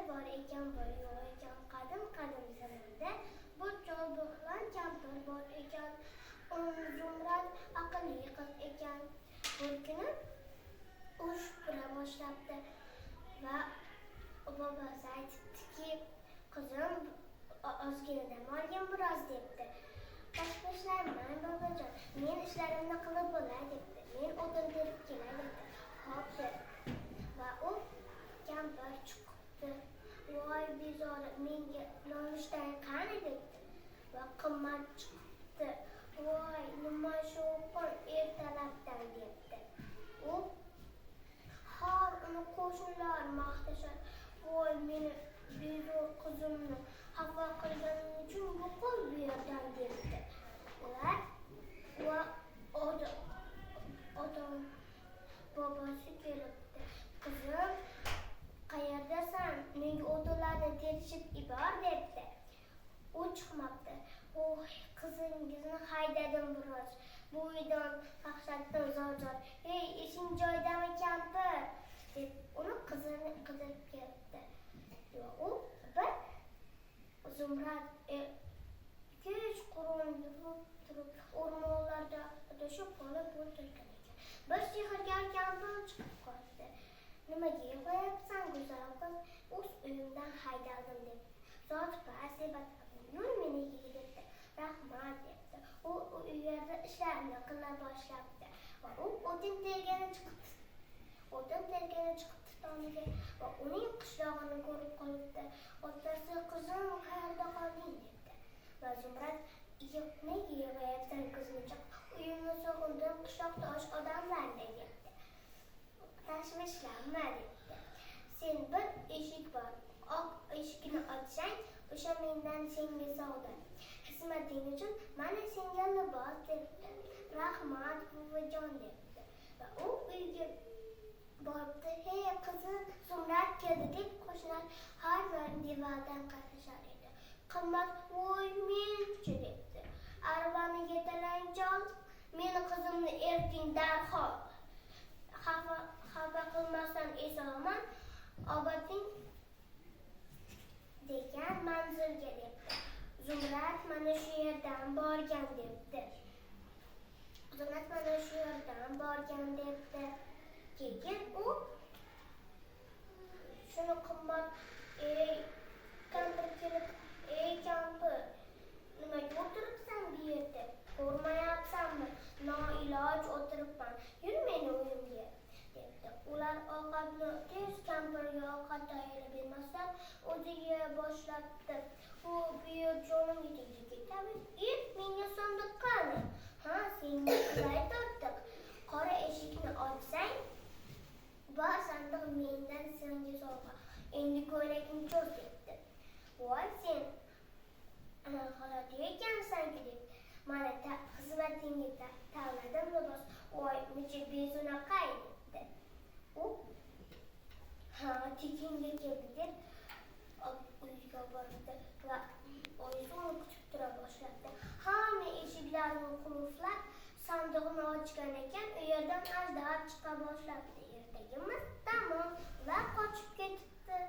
bor ekan, bir yo'q ekan, qadim zamonda bir jolbiqlan kampir bor ekan. Zumrad aqlli qiz ekan. Bir kuni u shupura boshlabdi va bobosi aytibdiki, qizim ozgina dam olgin biroz debdi. Boshlayman bobojon, men ishlarimni qilib bo'lay debdi. Men o'tin terib kelay debdi. Xo'p deb. Va u kampir chiqibdi. Voy bezori, menga nonushtan qani debdi. Va qimmat chiqibdi. Voy nima shovqin ertalabdan debdi. U har uni qo'shnilar maqtashadi. Voy meni bezor qizimni xafa qilganim uchun yo'qol bu yerdan debdi. Ular va odam bobosi kelibdi. Qizim, qayerdasan? Menga o'tinlarni terishib ibor debdi. U chiqmabdi. Voy, qizingizni haydadim biroz. Bu uydan qaqshatdim zor. Ey, ishing joyidami kampir? deb uni qizini qidirib kelibdi. Va u bir Zumrad kechqurun yurib turib o'rmonlarda adashib qolib o'tirgan ekan. Bir sehrgar kampir chiqib qoldi. Nimaga yig'layapsan go'zal qiz? O'z uyimdan haydaldim debdi. Zoti past deb atadi. Yur menikiga debdi. Rahmat debdi. U yerda ishlarini qila boshlabdi. Va u o'tin tergani chiqibdi tomiga va uning qishlog'ini ko'rib qolibdi. Otasi, qizim, qayerda qolding debdi. Va Zumrad, nega yig'layapsan qizimcha? Uyimni sog'indim, qishloqda odamlarday debdi. Tashvishlanma debdi. Sen bir eshik bor. Oq eshikni ochsang, o'sha mendan senga sovg'a. Xizmating uchun mana senga libos debdi. Rahmat buvijon debdi. Va u uyga boribdi. Hey qizim, Zumrad keldi deb qo'shnilar har doim devordan qarashar edi. Qimmat, voy men-chi debdi. Arvani yetalang chol, meni qizimni erting darhol. Xafa qilmasdan eson obating degan manzilga debdi. Zumrad mana shu yerdan borgan debdi. Keyin u shuni qimmat, ey kampir kelib, ey kampir, nimaga o'tiribsan bu yerda? Ko'rmayapsanmi? Noiloj o'tiribman. Yur meni uyimga debdi. Ular ovqatni tez kampirga ovqat tayyorlab bermasdan o'zi yeya boshlabdi. U bu yer jonimga tegdi ketadi. Menga sandiq qani? Ha, senga qulay tortdik. Qora eshikni ochsang, bor sandiq mendan senga sovg'a. Endi ko'ylakni cho'z debdi. Voy sen g'alati ekansan-ku debdi. Mana xizmatingga tanladim libos. Voy necha bezunaqay debdi. U tekinga keldi deb uyga bordi va oyisi uni kutib tura boshladi. Hamma eshiklarni qulflab sandiqni ochgan ekan, u yerdan ajdaho chiqa boshladi. Ertagimiz tamom, ular qochib ketibdi.